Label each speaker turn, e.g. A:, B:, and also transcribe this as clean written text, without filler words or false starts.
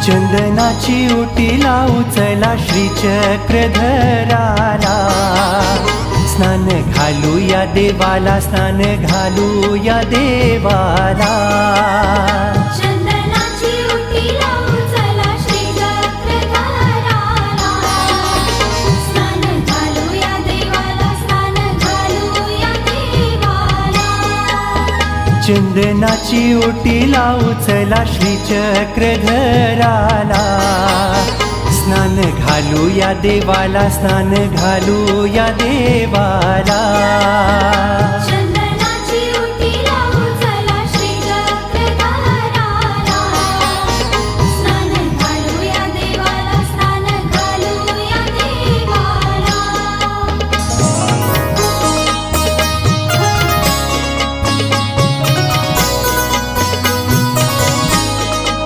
A: चंदनाची उटी लावू चला श्रीचक्रधराला, स्नान घालू या देवाला, स्नान घालू या देवाला.
B: चंदनाची उटी लावू चला श्रीचक्रधराला, स्नान घालू या देवाला, स्नान घालू या देवाला.
A: चंदनाची उटी लावू चला श्रीचक्रधराला, स्नान घालू या देवाला, स्नान घालू या देवाला.